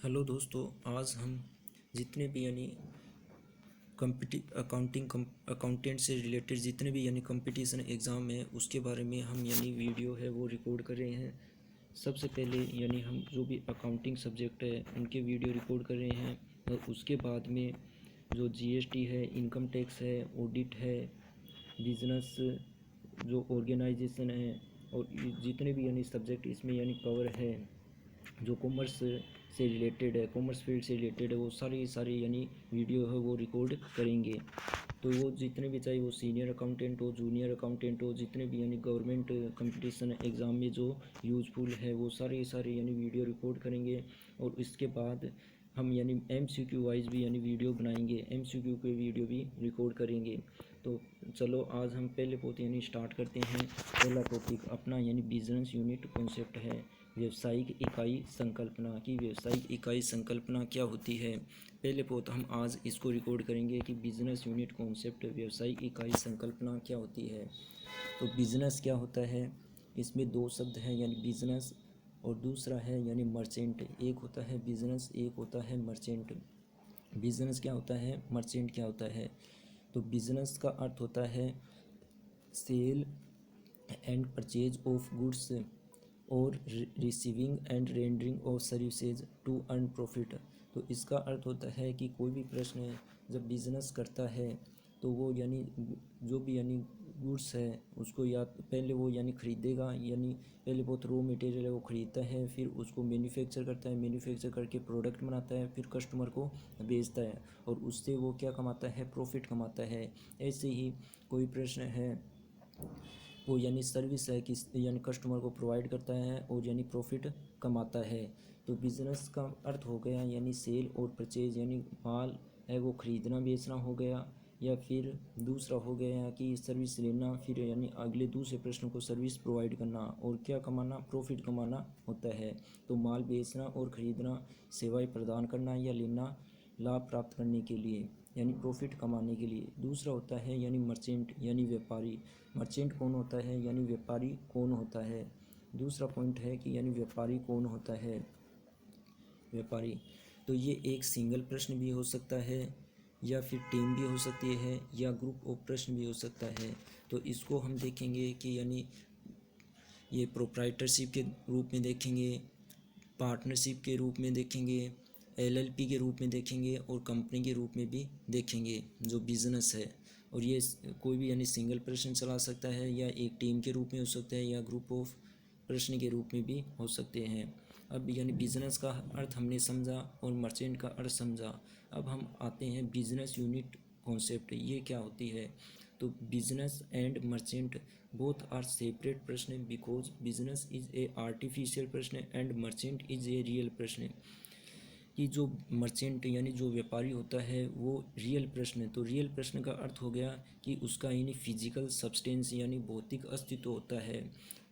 Hello दोस्तों, आज हम जितने भी अकाउंटेंट से रिलेटेड जितने भी कंपटीशन एग्ज़ाम है उसके बारे में हम वीडियो है वो रिकॉर्ड कर रहे हैं। सबसे पहले हम जो भी अकाउंटिंग सब्जेक्ट है उनके वीडियो रिकॉर्ड कर रहे हैं और उसके बाद में जो जीएसटी है, इनकम टैक्स है, ऑडिट है, बिजनेस जो ऑर्गेनाइजेशन है और जितने भी सब्जेक्ट इसमें कवर है, जो कॉमर्स से रिलेटेड है, कॉमर्स फील्ड से रिलेटेड है, वो सारी वीडियो है वो रिकॉर्ड करेंगे। तो वो जितने भी, चाहे वो सीनियर अकाउंटेंट हो, जूनियर अकाउंटेंट हो, जितने भी गवर्नमेंट कंपटीशन एग्ज़ाम में जो यूज़फुल है वो सारे वीडियो रिकॉर्ड करेंगे। और इसके बाद हम MCQ वाइज भी वीडियो बनाएंगे, MCQ के वीडियो भी रिकॉर्ड करेंगे। तो चलो आज हम पहले बहुत स्टार्ट करते हैं। पहला टॉपिक अपना बिजनेस यूनिट कॉन्सेप्ट है। व्यवसायिक इकाई संकल्पना की व्यवसायिक इकाई संकल्पना क्या होती है। पहले बहुत हम आज इसको रिकॉर्ड करेंगे कि बिजनेस यूनिट कॉन्सेप्ट व्यवसायिक इकाई संकल्पना क्या होती है। तो बिजनेस क्या होता है, इसमें दो शब्द हैं बिजनेस और दूसरा है मर्चेंट। एक होता है बिजनेस, एक होता है मर्चेंट। बिजनेस क्या होता है, मर्चेंट क्या होता है। तो बिजनेस का अर्थ होता है sale and purchase of goods और receiving and rendering of services to earn profit. तो इसका अर्थ होता है कि कोई भी प्रश्न जब बिजनेस करता है तो वो जो भी गुड्स है उसको या पहले वो ख़रीदेगा, पहले बहुत रॉ मटेरियल है वो ख़रीदता है, फिर उसको मैन्युफैक्चर करता है, मैन्युफैक्चर करके प्रोडक्ट बनाता है, फिर कस्टमर को बेचता है और उससे वो क्या कमाता है, प्रॉफिट कमाता है। ऐसे ही कोई प्रश्न है वो सर्विस है किस कस्टमर को प्रोवाइड करता है और प्रॉफिट कमाता है। तो बिज़नेस का अर्थ हो गया सेल और परचेज, माल है वो ख़रीदना बेचना हो गया, या फिर दूसरा हो गया कि सर्विस लेना, फिर अगले दूसरे प्रश्न को सर्विस प्रोवाइड करना और क्या कमाना, प्रॉफिट कमाना होता है। तो माल बेचना और ख़रीदना, सेवाएं प्रदान करना या लेना लाभ प्राप्त करने के लिए प्रॉफिट कमाने के लिए। दूसरा होता है मर्चेंट व्यापारी। मर्चेंट कौन होता है, व्यापारी कौन होता है। दूसरा पॉइंट है कि व्यापारी कौन होता है। व्यापारी, तो ये एक सिंगल प्रश्न भी हो सकता है या फिर टीम भी हो सकती है या ग्रुप ऑफ प्रश्न भी हो सकता है। तो इसको हम देखेंगे कि ये प्रोप्राइटरशिप के रूप में देखेंगे, पार्टनरशिप के रूप में देखेंगे, LLP के रूप में देखेंगे और कंपनी के रूप में भी देखेंगे जो बिज़नेस है। और ये कोई भी सिंगल प्रश्न चला सकता है या एक टीम के रूप में हो सकता है या ग्रुप ऑफ प्रश्न के रूप में भी हो सकते हैं। अब बिज़नेस का अर्थ हमने समझा और मर्चेंट का अर्थ समझा। अब हम आते हैं बिज़नेस यूनिट कॉन्सेप्ट, ये क्या होती है। तो business and merchant both are separate person because business is a artificial person and merchant is a real person. कि जो मर्चेंट जो व्यापारी होता है वो रियल प्रश्न है। तो रियल प्रश्न का अर्थ हो गया कि उसका फिजिकल सब्सटेंस भौतिक अस्तित्व होता है।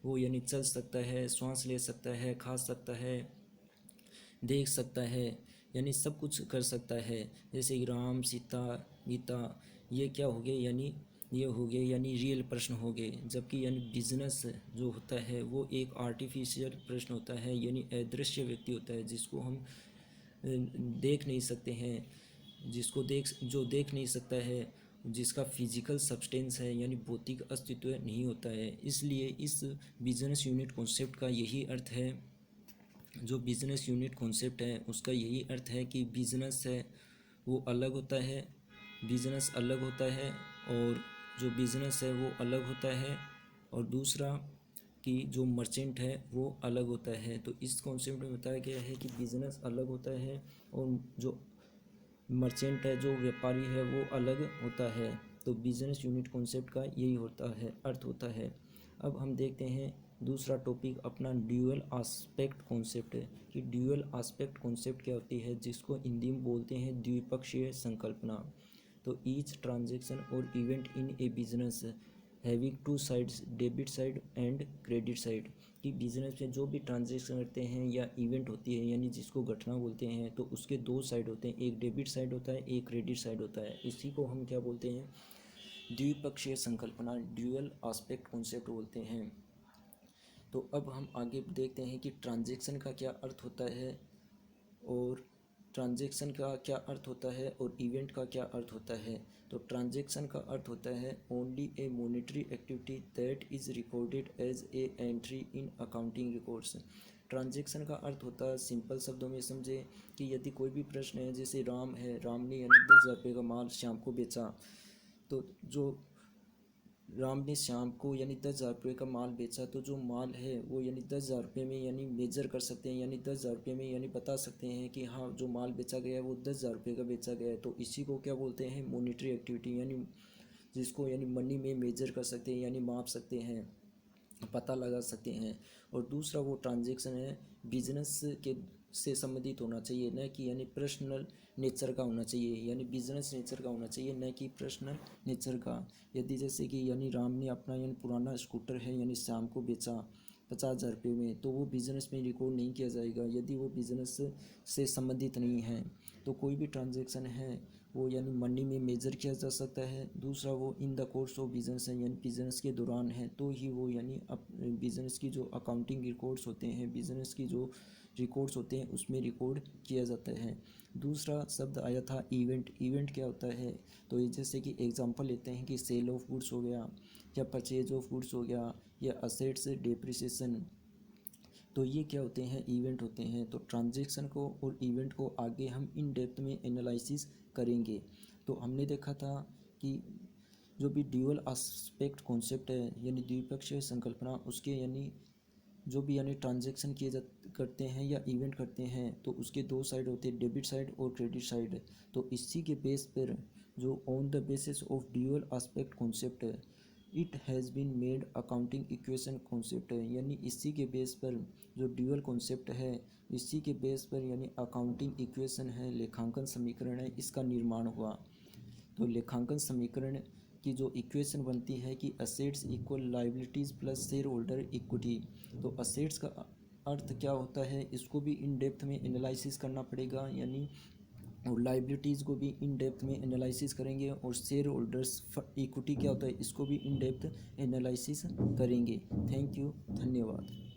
वो चल सकता है, श्वास ले सकता है, खा सकता है, देख सकता है, सब कुछ कर सकता है। जैसे कि राम, सीता, गीता, ये क्या हो गए, ये हो गए रियल प्रश्न हो गए। जबकि बिजनेस जो होता है वो एक आर्टिफिशियल प्रश्न होता है, अदृश्य व्यक्ति होता है जिसको हम देख नहीं सकते हैं, जो देख नहीं सकता है, जिसका फिजिकल सब्सटेंस है भौतिक अस्तित्व नहीं होता है। इसलिए इस बिजनेस यूनिट कॉन्सेप्ट का यही अर्थ है, जो बिज़नेस यूनिट कॉन्सेप्ट है उसका यही अर्थ है कि बिज़नेस है वो अलग होता है, बिज़नेस अलग होता है और जो बिज़नेस है वो अलग होता है, और दूसरा कि जो मर्चेंट है वो अलग होता है। तो इस कॉन्सेप्ट में बताया गया है कि बिज़नेस अलग होता है और जो मर्चेंट है, जो व्यापारी है, वो अलग होता है। तो बिजनेस यूनिट कॉन्सेप्ट का यही होता है, अर्थ होता है। अब हम देखते हैं दूसरा टॉपिक अपना ड्यूअल आस्पेक्ट कॉन्सेप्ट है कि ड्यूअल आस्पेक्ट कॉन्सेप्ट क्या होती है, जिसको हिंदी में बोलते हैं द्विपक्षीय संकल्पना। तो ईच ट्रांजैक्शन और event in A business having two sides, debit side and credit side. कि बिजनेस में जो भी ट्रांजैक्शन करते हैं या इवेंट होती है जिसको घटना बोलते हैं, तो उसके दो साइड होते हैं, एक डेबिट साइड होता है, एक क्रेडिट साइड होता है। इसी को हम क्या बोलते हैं, द्विपक्षीय संकल्पना, ड्यूअल आस्पेक्ट कॉन्सेप्ट बोलते हैं। तो अब हम आगे देखते हैं कि ट्रांजैक्शन का क्या अर्थ होता है और ट्रांजैक्शन का क्या अर्थ होता है और इवेंट का क्या अर्थ होता है। तो ट्रांजैक्शन का अर्थ होता है only a monetary activity that is recorded as a entry in accounting records. Transaction का अर्थ होता है, सिंपल शब्दों में समझे कि यदि कोई भी प्रश्न है, जैसे राम है, राम ने यानी 10,000 रुपये का माल श्याम को बेचा, तो जो राम ने श्याम को यानी 10,000 रुपये का माल बेचा, तो जो माल है वो यानी 10,000 रुपये में यानी मेजर कर सकते हैं, यानी 10,000 रुपये में यानी बता सकते हैं कि हाँ जो माल बेचा गया है वो 10,000 रुपये का बेचा गया है। तो इसी को क्या बोलते हैं, मॉनेटरी एक्टिविटी, यानी जिसको यानी मनी में मेजर कर सकते हैं, यानी माप सकते हैं, पता लगा सकते हैं। और दूसरा वो ट्रांजैक्शन है बिजनेस के से संबंधित होना चाहिए, न कि यानी पर्सनल नेचर का होना चाहिए, यानी बिजनेस नेचर का होना चाहिए, न कि पर्सनल नेचर का। यदि जैसे कि यानी राम ने अपना यानी पुराना स्कूटर है यानी श्याम को बेचा 50,000 रुपये में, तो वो बिज़नेस में रिकॉर्ड नहीं किया जाएगा यदि वो बिज़नेस से संबंधित नहीं है। तो कोई भी ट्रांजैक्शन है वो यानी मनी में मेजर किया जा सकता है। दूसरा वो in the course of business है, यानी बिजनेस के दौरान है, तो ही वो यानी बिजनेस की जो अकाउंटिंग रिकॉर्ड्स होते हैं, बिजनेस की जो रिकॉर्ड्स होते हैं उसमें रिकॉर्ड किया जाता है। दूसरा शब्द आया था इवेंट। इवेंट क्या होता है, तो ये जैसे कि एग्जांपल लेते हैं कि सेल ऑफ गुड्स हो गया या परचेज ऑफ गुड्स हो गया या असेट्स डेप्रिसिएशन, तो ये क्या होते हैं, इवेंट होते हैं। तो ट्रांजैक्शन को और इवेंट को आगे हम इन डेप्थ में एनालिसिस करेंगे। तो हमने देखा था कि जो भी ड्यूअल एस्पेक्ट कॉन्सेप्ट है यानी द्विपक्षीय संकल्पना, उसके यानी जो भी यानी ट्रांजैक्शन किए जा करते हैं या इवेंट करते हैं, तो उसके दो साइड होते हैं, डेबिट साइड और क्रेडिट साइड। तो इसी के बेस पर जो on the basis of dual aspect concept है, it has been made accounting equation concept है, यानी इसी के बेस पर जो ड्यूअल कॉन्सेप्ट है, इसी के बेस पर यानी अकाउंटिंग इक्वेशन है, लेखांकन समीकरण है, इसका निर्माण हुआ। तो लेखांकन समीकरण की जो इक्वेशन बनती है कि assets equal liabilities plus share holder equity. तो असेट्स का अर्थ क्या होता है, इसको भी इन डेप्थ में एनालिसिस करना पड़ेगा, यानी और लाइबिलिटीज़ को भी इन डेप्थ में एनालिसिस करेंगे, और शेयर होल्डर्स इक्विटी क्या होता है इसको भी इन डेप्थ एनालिसिस करेंगे। थैंक यू, धन्यवाद।